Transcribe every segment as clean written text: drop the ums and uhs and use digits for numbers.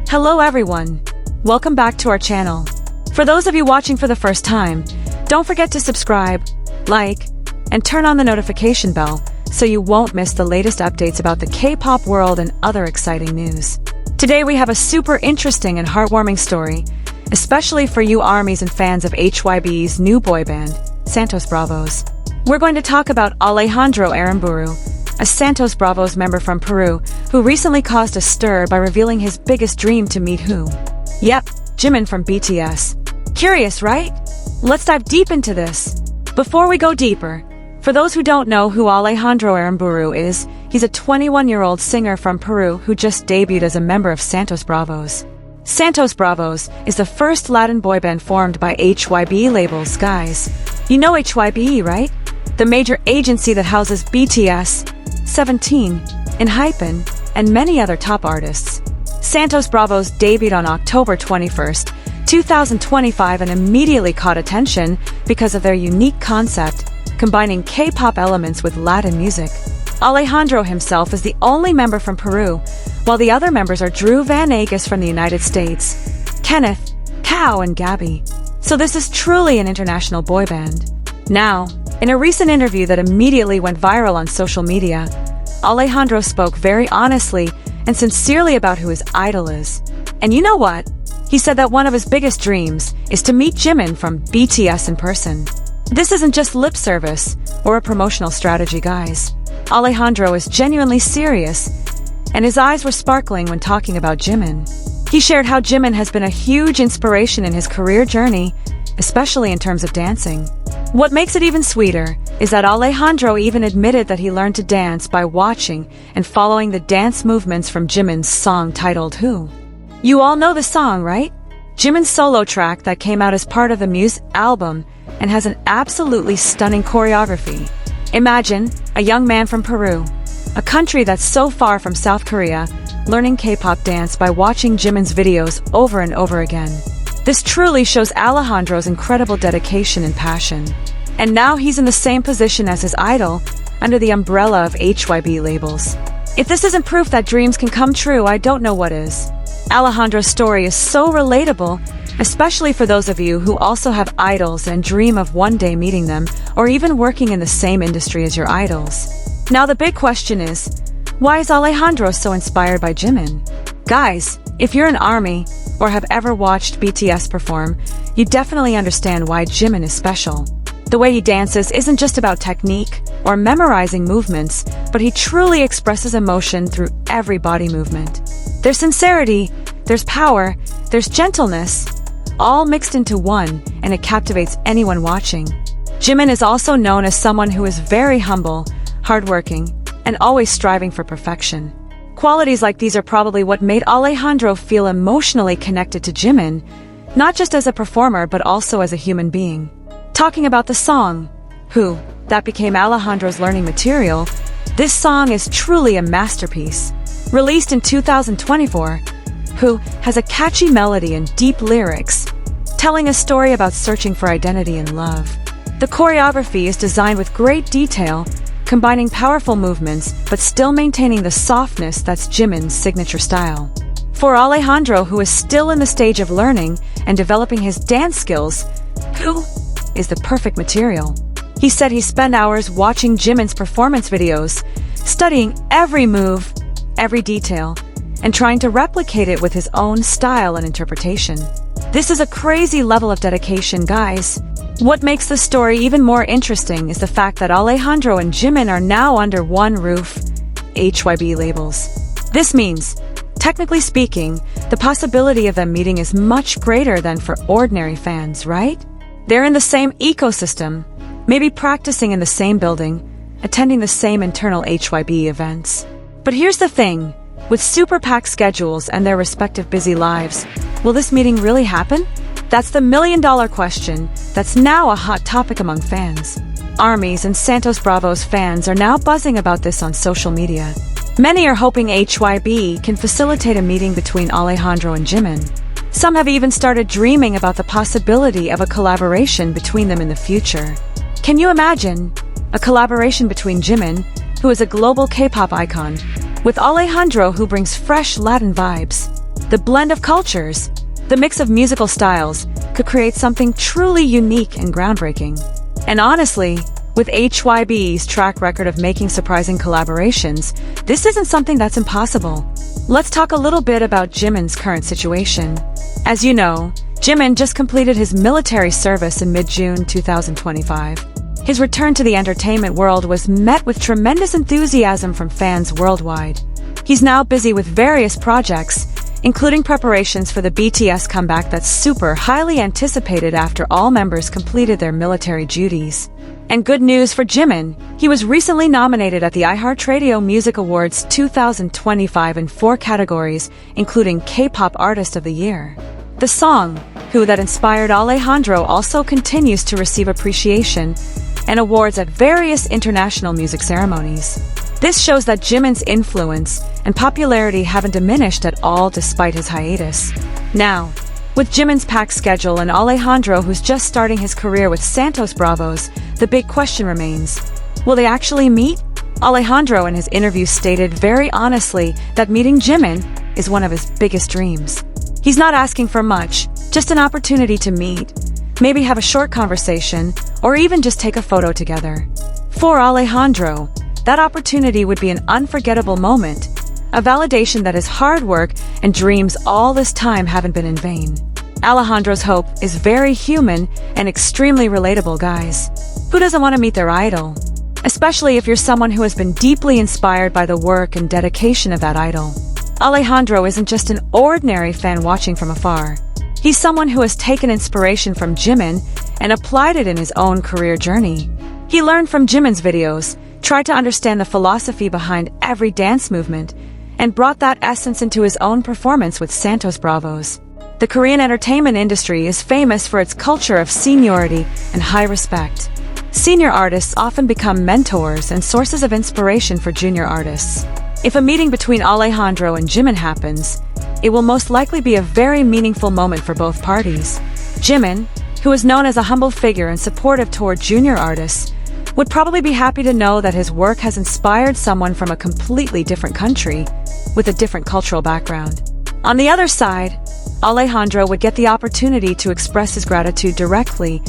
Hello everyone! Welcome back to our channel. For those of you watching for the first time, don't forget to subscribe, like, and turn on the notification bell so you won't miss the latest updates about the K-pop world and other exciting news. Today we have a super interesting and heartwarming story, especially for you ARMYs and fans of HYB's new boy band, Santos Bravos. We're going to talk about Alejandro Aramburu, a Santos Bravos member from Peru, who recently caused a stir by revealing his biggest dream to meet who? Yep, Jimin from BTS. Curious, right? Let's dive deep into this. Before we go deeper, for those who don't know who Alejandro Aramburu is, he's a 21-year-old singer from Peru who just debuted as a member of Santos Bravos. Santos Bravos is the first Latin boy band formed by HYB labels, guys. You know HYB, right? The major agency that houses BTS, 17, Hypen, and many other top artists. Santos Bravos debuted on October 21st, 2025 and immediately caught attention because of their unique concept, combining K-pop elements with Latin music. Alejandro himself is the only member from Peru, while the other members are Drew Van Agus from the United States, Kenneth, Kao, and Gabby. So this is truly an international boy band. Now, in a recent interview that immediately went viral on social media, Alejandro spoke very honestly and sincerely about who his idol is. And you know what? He said that one of his biggest dreams is to meet Jimin from BTS in person. This isn't just lip service or a promotional strategy, guys. Alejandro is genuinely serious, and his eyes were sparkling when talking about Jimin. He shared how Jimin has been a huge inspiration in his career journey, especially in terms of dancing. What makes it even sweeter is that Alejandro even admitted that he learned to dance by watching and following the dance movements from Jimin's song titled Who. You all know the song, right? Jimin's solo track that came out as part of the Muse album and has an absolutely stunning choreography. Imagine a young man from Peru, a country that's so far from South Korea, learning K-pop dance by watching Jimin's videos over and over again. This truly shows Alejandro's incredible dedication and passion. And now he's in the same position as his idol, under the umbrella of HYB labels. If this isn't proof that dreams can come true, I don't know what is. Alejandro's story is so relatable, especially for those of you who also have idols and dream of one day meeting them, or even working in the same industry as your idols. Now the big question is, why is Alejandro so inspired by Jimin? Guys, if you're an ARMY, or have ever watched BTS perform, you definitely understand why Jimin is special. The way he dances isn't just about technique or memorizing movements, but he truly expresses emotion through every body movement. There's sincerity, there's power, there's gentleness, all mixed into one, and it captivates anyone watching. Jimin is also known as someone who is very humble, hardworking, and always striving for perfection. Qualities like these are probably what made Alejandro feel emotionally connected to Jimin, not just as a performer but also as a human being. Talking about the song, Who, that became Alejandro's learning material, this song is truly a masterpiece. Released in 2024, Who has a catchy melody and deep lyrics, telling a story about searching for identity and love. The choreography is designed with great detail, combining powerful movements but still maintaining the softness that's Jimin's signature style. For Alejandro, who is still in the stage of learning and developing his dance skills, Who is the perfect material. He said he spent hours watching Jimin's performance videos, studying every move, every detail, and trying to replicate it with his own style and interpretation. This is a crazy level of dedication, guys. What makes the story even more interesting is the fact that Alejandro and Jimin are now under one roof, HYB labels. This means, technically speaking, the possibility of them meeting is much greater than for ordinary fans, right? They're in the same ecosystem, maybe practicing in the same building, attending the same internal HYB events. But here's the thing, with super packed schedules and their respective busy lives, will this meeting really happen? That's the million-dollar question that's now a hot topic among fans. ARMYs and Santos Bravos fans are now buzzing about this on social media. Many are hoping HYB can facilitate a meeting between Alejandro and Jimin. Some have even started dreaming about the possibility of a collaboration between them in the future. Can you imagine a collaboration between Jimin, who is a global K-pop icon, with Alejandro, who brings fresh Latin vibes? The blend of cultures, the mix of musical styles, could create something truly unique and groundbreaking. And honestly, with HYB's track record of making surprising collaborations, this isn't something that's impossible. Let's talk a little bit about Jimin's current situation. As you know, Jimin just completed his military service in mid-June 2025. His return to the entertainment world was met with tremendous enthusiasm from fans worldwide. He's now busy with various projects, including preparations for the BTS comeback that's super highly anticipated after all members completed their military duties. And good news for Jimin, he was recently nominated at the iHeartRadio Music Awards 2025 in 4 categories, including K-Pop Artist of the Year. The song, Who, that inspired Alejandro also continues to receive appreciation and awards at various international music ceremonies. This shows that Jimin's influence and popularity haven't diminished at all despite his hiatus. Now, with Jimin's packed schedule and Alejandro who's just starting his career with Santos Bravos, the big question remains, will they actually meet? Alejandro in his interview stated very honestly that meeting Jimin is one of his biggest dreams. He's not asking for much, just an opportunity to meet, maybe have a short conversation, or even just take a photo together. For Alejandro, that opportunity would be an unforgettable moment, a validation that his hard work and dreams all this time haven't been in vain. Alejandro's hope is very human and extremely relatable, guys. Who doesn't want to meet their idol? Especially if you're someone who has been deeply inspired by the work and dedication of that idol. Alejandro isn't just an ordinary fan watching from afar. He's someone who has taken inspiration from Jimin and applied it in his own career journey. He learned from Jimin's videos, tried to understand the philosophy behind every dance movement, and brought that essence into his own performance with Santos Bravos. The Korean entertainment industry is famous for its culture of seniority and high respect. Senior artists often become mentors and sources of inspiration for junior artists. If a meeting between Alejandro and Jimin happens, it will most likely be a very meaningful moment for both parties. Jimin, who is known as a humble figure and supportive toward junior artists, would probably be happy to know that his work has inspired someone from a completely different country, with a different cultural background. On the other side, Alejandro would get the opportunity to express his gratitude directly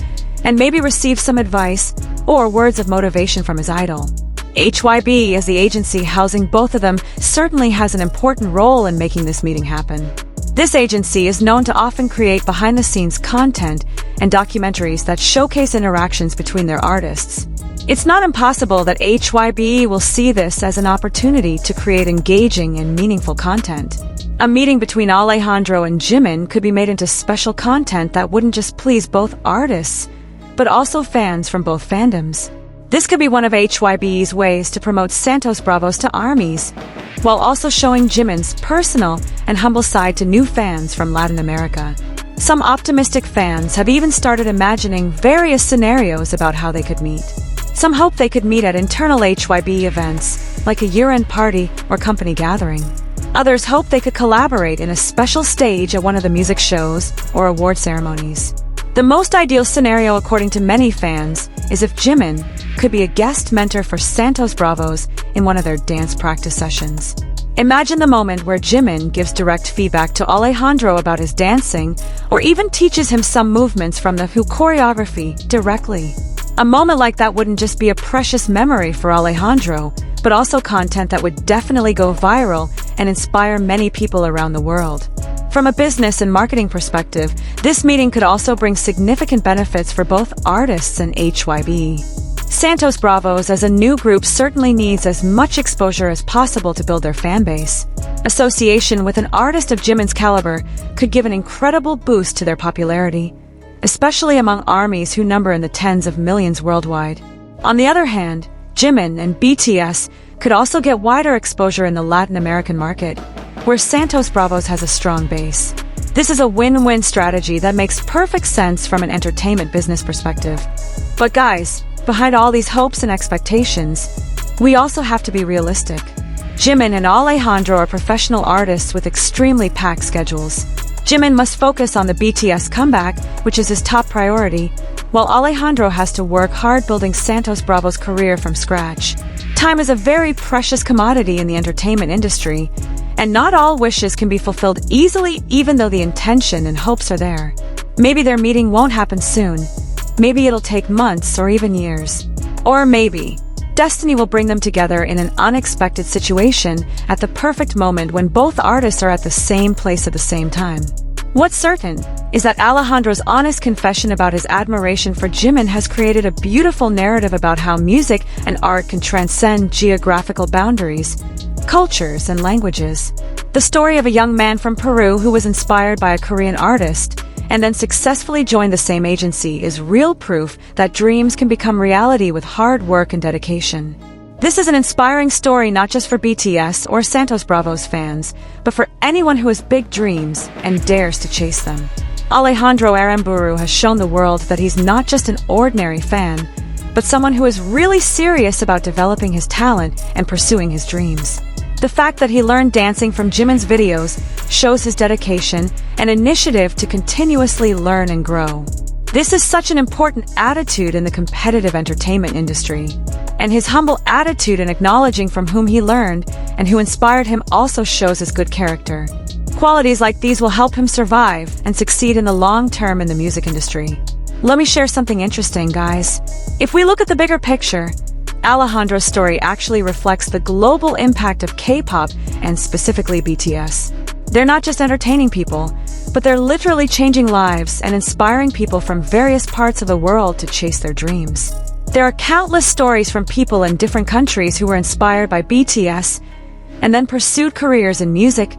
and maybe receive some advice or words of motivation from his idol. HYB, as the agency housing both of them, certainly has an important role in making this meeting happen. This agency is known to often create behind-the-scenes content and documentaries that showcase interactions between their artists. It's not impossible that HYB will see this as an opportunity to create engaging and meaningful content. A meeting between Alejandro and Jimin could be made into special content that wouldn't just please both artists, but also fans from both fandoms. This could be one of HYB's ways to promote Santos Bravos to armies, while also showing Jimin's personal and humble side to new fans from Latin America. Some optimistic fans have even started imagining various scenarios about how they could meet. Some hope they could meet at internal HYB events, like a year-end party or company gathering. Others hope they could collaborate in a special stage at one of the music shows or award ceremonies. The most ideal scenario, according to many fans, is if Jimin could be a guest mentor for Santos Bravos in one of their dance practice sessions. Imagine the moment where Jimin gives direct feedback to Alejandro about his dancing, or even teaches him some movements from the Who choreography directly. A moment like that wouldn't just be a precious memory for Alejandro, but also content that would definitely go viral and inspire many people around the world. From a business and marketing perspective, this meeting could also bring significant benefits for both artists and HYB. Santos Bravos as a new group certainly needs as much exposure as possible to build their fan base. Association with an artist of Jimin's caliber could give an incredible boost to their popularity, especially among armies who number in the tens of millions worldwide. On the other hand, Jimin and BTS could also get wider exposure in the Latin American market, where Santos Bravos has a strong base. This is a win-win strategy that makes perfect sense from an entertainment business perspective. But guys, behind all these hopes and expectations, we also have to be realistic. Jimin and Alejandro are professional artists with extremely packed schedules. Jimin must focus on the BTS comeback, which is his top priority, while Alejandro has to work hard building Santos Bravos' career from scratch. Time is a very precious commodity in the entertainment industry, And not all wishes can be fulfilled easily, even though the intention and hopes are there. Maybe their meeting won't happen soon. Maybe it'll take months or even years. Or maybe destiny will bring them together in an unexpected situation at the perfect moment when both artists are at the same place at the same time. What's certain is that Alejandro's honest confession about his admiration for Jimin has created a beautiful narrative about how music and art can transcend geographical boundaries, cultures, and languages. The story of a young man from Peru who was inspired by a Korean artist and then successfully joined the same agency is real proof that dreams can become reality with hard work and dedication. This is an inspiring story not just for BTS or Santos Bravo's fans, but for anyone who has big dreams and dares to chase them. Alejandro Aramburu has shown the world that he's not just an ordinary fan, but someone who is really serious about developing his talent and pursuing his dreams. The fact that he learned dancing from Jimin's videos shows his dedication and initiative to continuously learn and grow. This is such an important attitude in the competitive entertainment industry. And his humble attitude in acknowledging from whom he learned and who inspired him also shows his good character. Qualities like these will help him survive and succeed in the long term in the music industry. Let me share something interesting, guys. If we look at the bigger picture, Alejandro's story actually reflects the global impact of K-pop and specifically BTS. They're not just entertaining people, but they're literally changing lives and inspiring people from various parts of the world to chase their dreams. There are countless stories from people in different countries who were inspired by BTS and then pursued careers in music,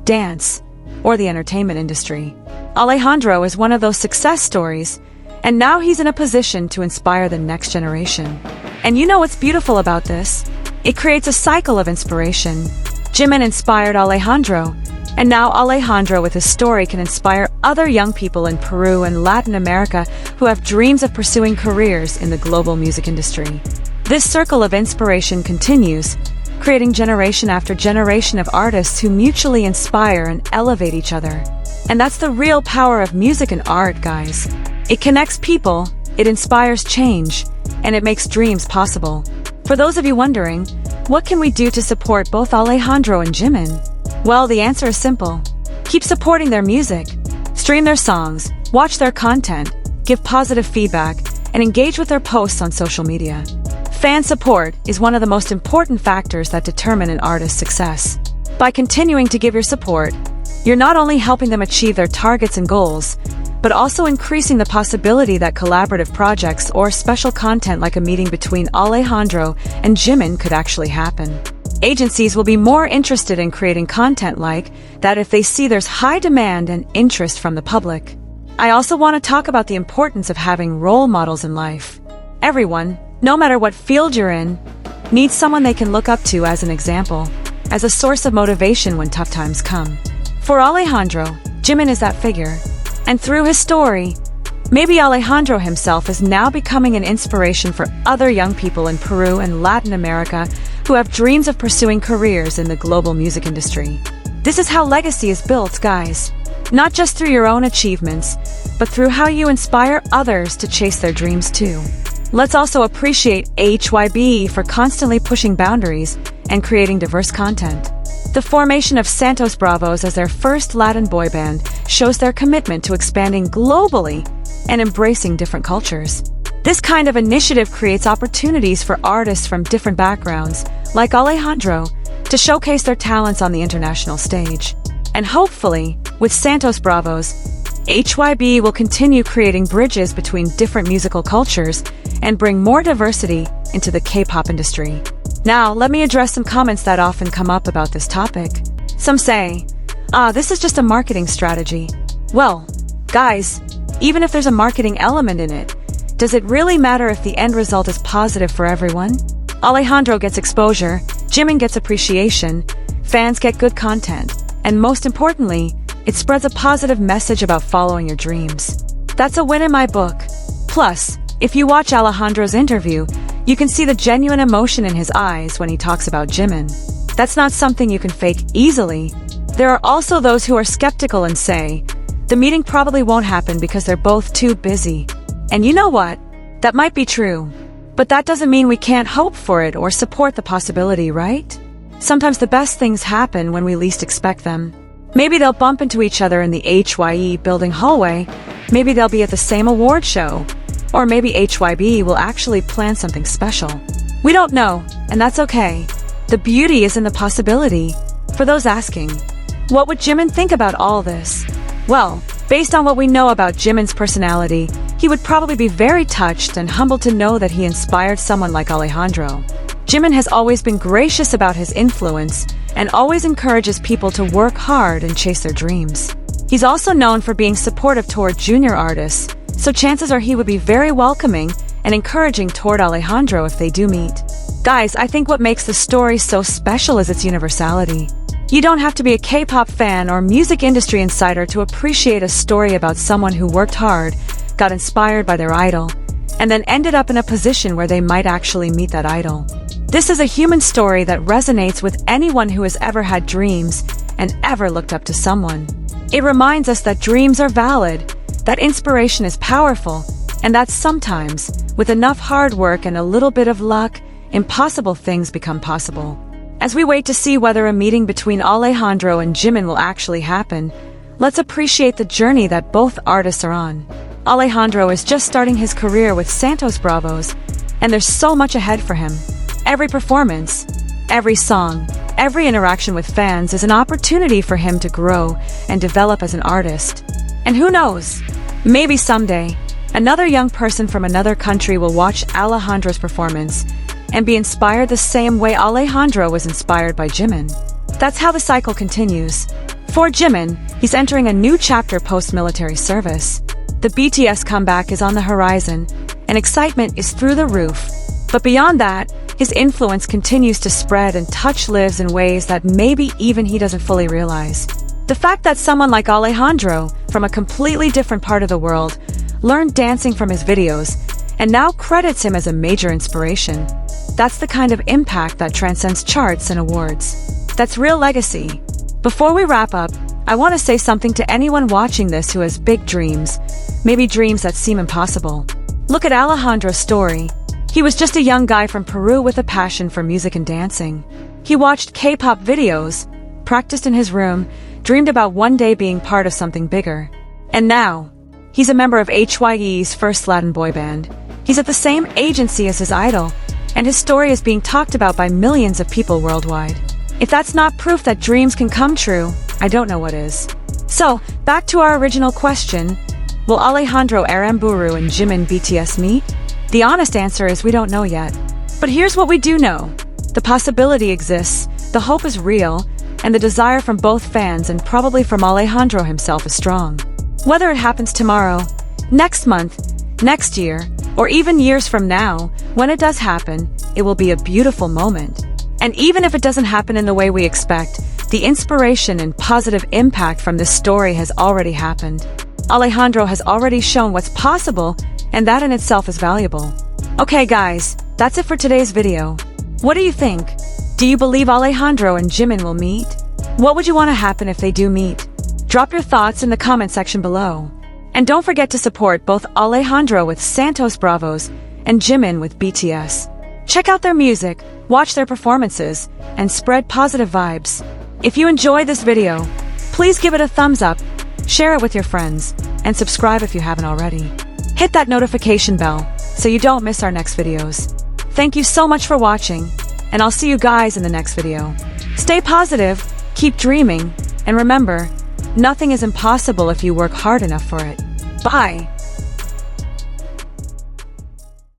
dance, or the entertainment industry. Alejandro is one of those success stories, and now he's in a position to inspire the next generation. And you know what's beautiful about this? It creates a cycle of inspiration. Jimin inspired Alejandro, and now Alejandro with his story can inspire other young people in Peru and Latin America who have dreams of pursuing careers in the global music industry. This circle of inspiration continues, creating generation after generation of artists who mutually inspire and elevate each other. And that's the real power of music and art, guys. It connects people, it inspires change, and it makes dreams possible. For those of you wondering, what can we do to support both Alejandro and Jimin? Well, the answer is simple. Keep supporting their music, stream their songs, watch their content, give positive feedback, and engage with their posts on social media. Fan support is one of the most important factors that determine an artist's success. By continuing to give your support, you're not only helping them achieve their targets and goals, but also increasing the possibility that collaborative projects or special content like a meeting between Alejandro and Jimin could actually happen. Agencies will be more interested in creating content like that if they see there's high demand and interest from the public. I also want to talk about the importance of having role models in life. Everyone, no matter what field you're in, needs someone they can look up to as an example, as a source of motivation when tough times come. For Alejandro, Jimin is that figure. And through his story, maybe Alejandro himself is now becoming an inspiration for other young people in Peru and Latin America who have dreams of pursuing careers in the global music industry. This is how legacy is built, guys. Not just through your own achievements, but through how you inspire others to chase their dreams too. Let's also appreciate HYB for constantly pushing boundaries and creating diverse content. The formation of Santos Bravos as their first Latin boy band shows their commitment to expanding globally and embracing different cultures. This kind of initiative creates opportunities for artists from different backgrounds, like Alejandro, to showcase their talents on the international stage. And hopefully, with Santos Bravos, HYB will continue creating bridges between different musical cultures and bring more diversity into the K-pop industry. Now, let me address some comments that often come up about this topic. Some say, this is just a marketing strategy. Well, guys, even if there's a marketing element in it, does it really matter if the end result is positive for everyone? Alejandro gets exposure, Jimin gets appreciation, fans get good content, and most importantly, it spreads a positive message about following your dreams. That's a win in my book. Plus, if you watch Alejandro's interview, you can see the genuine emotion in his eyes when he talks about Jimin. That's not something you can fake easily. There are also those who are skeptical and say, the meeting probably won't happen because they're both too busy. And you know what? That might be true. But that doesn't mean we can't hope for it or support the possibility, right? Sometimes the best things happen when we least expect them. Maybe they'll bump into each other in the HYE building hallway, maybe they'll be at the same award show, or maybe HYB will actually plan something special. We don't know, and that's okay. The beauty is in the possibility. For those asking, what would Jimin think about all this? Well, based on what we know about Jimin's personality, he would probably be very touched and humbled to know that he inspired someone like Alejandro. Jimin has always been gracious about his influence and always encourages people to work hard and chase their dreams. He's also known for being supportive toward junior artists, so chances are he would be very welcoming and encouraging toward Alejandro if they do meet. Guys, I think what makes the story so special is its universality. You don't have to be a K-pop fan or music industry insider to appreciate a story about someone who worked hard, got inspired by their idol, and then ended up in a position where they might actually meet that idol. This is a human story that resonates with anyone who has ever had dreams and ever looked up to someone. It reminds us that dreams are valid, that inspiration is powerful, and that sometimes, with enough hard work and a little bit of luck, impossible things become possible. As we wait to see whether a meeting between Alejandro and Jimin will actually happen, let's appreciate the journey that both artists are on. Alejandro is just starting his career with Santos Bravos, and there's so much ahead for him. Every performance, every song, every interaction with fans is an opportunity for him to grow and develop as an artist. And who knows, maybe someday, another young person from another country will watch Alejandro's performance and be inspired the same way Alejandro was inspired by Jimin. That's how the cycle continues. For Jimin, he's entering a new chapter post-military service. The BTS comeback is on the horizon, and excitement is through the roof. But beyond that, his influence continues to spread and touch lives in ways that maybe even he doesn't fully realize. The fact that someone like Alejandro, from a completely different part of the world, learned dancing from his videos, and now credits him as a major inspiration. That's the kind of impact that transcends charts and awards. That's real legacy. Before we wrap up, I want to say something to anyone watching this who has big dreams, maybe dreams that seem impossible. Look at Alejandro's story. He was just a young guy from Peru with a passion for music and dancing. He watched K-pop videos, practiced in his room, dreamed about one day being part of something bigger. And now, he's a member of HYE's first Latin boy band. He's at the same agency as his idol, and his story is being talked about by millions of people worldwide. If that's not proof that dreams can come true, I don't know what is. So, back to our original question, will Alejandro Aramburu and Jimin BTS meet? The honest answer is we don't know yet. But here's what we do know. The possibility exists, the hope is real, and the desire from both fans and probably from Alejandro himself is strong. Whether it happens tomorrow, next month, next year, or even years from now, when it does happen, it will be a beautiful moment. And even if it doesn't happen in the way we expect, the inspiration and positive impact from this story has already happened. Alejandro has already shown what's possible, and that in itself is valuable. Okay guys, that's it for today's video. What do you think? Do you believe Alejandro and Jimin will meet? What would you want to happen if they do meet? Drop your thoughts in the comment section below. And don't forget to support both Alejandro with Santos Bravos and Jimin with BTS. Check out their music, watch their performances, and spread positive vibes. If you enjoyed this video, please give it a thumbs up, share it with your friends, and subscribe if you haven't already. Hit that notification bell so you don't miss our next videos. Thank you so much for watching, and I'll see you guys in the next video. Stay positive, keep dreaming, and remember, nothing is impossible if you work hard enough for it. Bye!